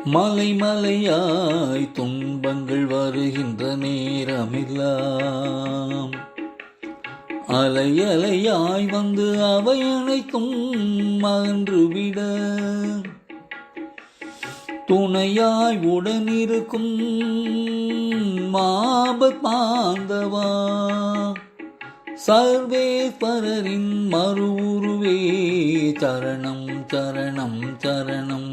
மலை மலையாய் துன்பங்கள் வருகின்ற நேரமெல்லாம் அலை அலையாய் வந்து அவை அனைத்தும் அகன்றுவிட துணையாய் உடனிருக்கும் ஆபத் மாந்தவா சர்வேஸ்வரரின் மறு உருவே சரணம் சரணம் சரணம்.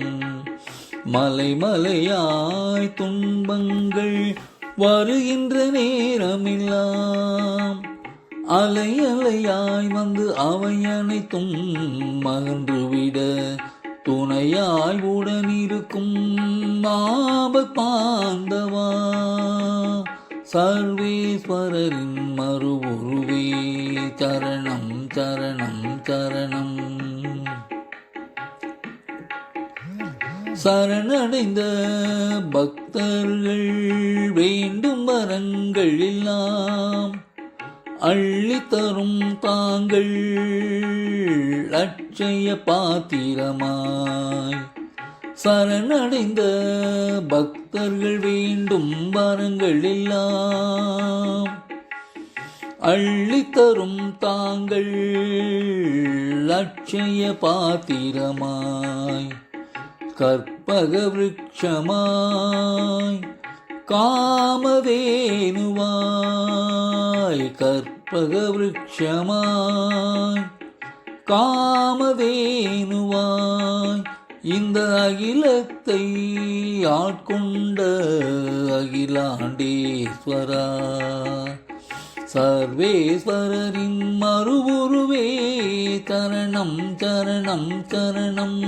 மலை மலையாய் துன்பங்கள் வருகின்ற நேரமெல்லாம் அலை அலையாய் வந்து அவை அனைத்தும் அகன்றுவிட துணையாய் உடனிருக்கும் ஆபத் பாந்தவா சர்வேஸ்வரரின் மறு உருவே சரணம் சரணம் சரணம். சரணடைந்த பக்தர்கள் வேண்டும் வரங்கள் எல்லாம் அள்ளித்தரும் தாங்கள் அட்சய பாத்திரமாய். சரணடைந்த பக்தர்கள் வேண்டும் வரங்கள் எல்லாம் அள்ளித்தரும் தாங்கள் அட்சய பாத்திரமாய். கற்பக விருட்சமாய் காமதேனுவாய் கற்பக விருட்சமாய் காமதேனுவாய் இந்த அகிலத்தை ஆட்கொண்ட அகிலாண்டேஸ்வரா சர்வேஸ்வரரின் மறுவுருவே சரணம் சரணம் சரணம்.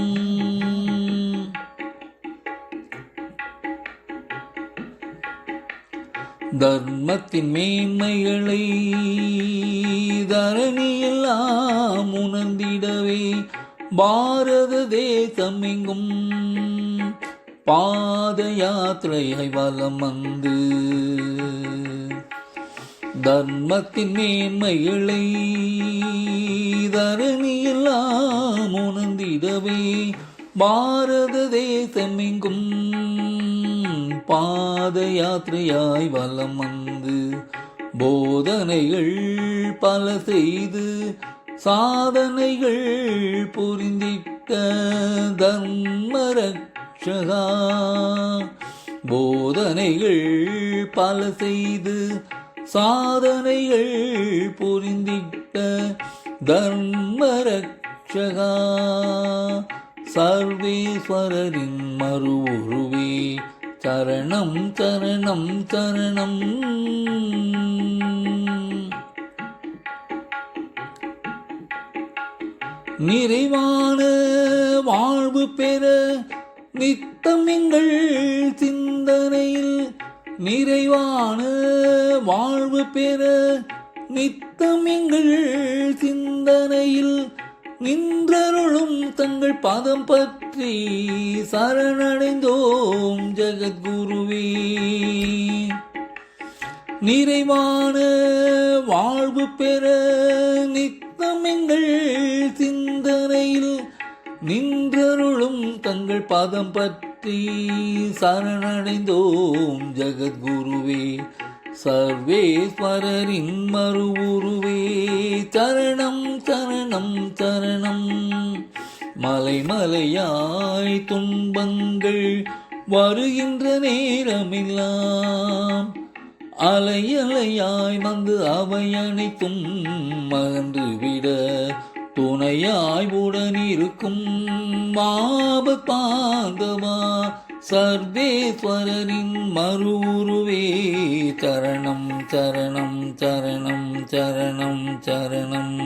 தர்மத்தின் மேன்மைகளை தரணியெல்லாம் உணர்ந்திடவே பாரத தேசம் எங்கும் பாத யாத்திரையை வலம் வந்து தர்மத்தின் மேன்மைகளை தரணியெல்லாம் உணர்ந்திடவே பாரத தேசம் எங்கும் பாத யாத்திரையாய் வலம் வந்து போதனைகள் பல செய்து சாதனைகள் புரிந்திட்ட தர்மரக்ஷகா போதனைகள் பல செய்து சாதனைகள் புரிந்திட்ட தர்மரக்ஷகா சர்வேஸ்வரரின் மறு உருவே சரணம் சரணம் சரணம். நிறைவான வாழ்வு பெற நித்தம் எங்கள் சிந்தனையில் நிறைவான வாழ்வு பெற நித்தம் எங்கள் சிந்தனையில் நின்றருளும் தங்கள் பதம் பற்றி சரணடைந்தோம் ஜெகத்குருவே. நிறைவான வாழ்வு பெற நித்தம் எங்கள் சிந்தனையில் நின்றருளும் தங்கள் பதம் பற்றி சரணடைந்தோம் ஜெகத்குருவே சர்வேஸ்வரரின் மறு உருவே சரணம் சரணம் சரணம். மலை மலையாய் துன்பங்கள் வருகின்ற நேரமெல்லாம் அலை அலையாய் வந்து அவை அனைத்தும் அகன்றுவிட துணையாய் உடனிருக்கும் ஆபத் பாந்தவா சர்வேஸ்வரரின் மறு உருவே சரணம் சரணம் சரணம் சரணம் சரணம்.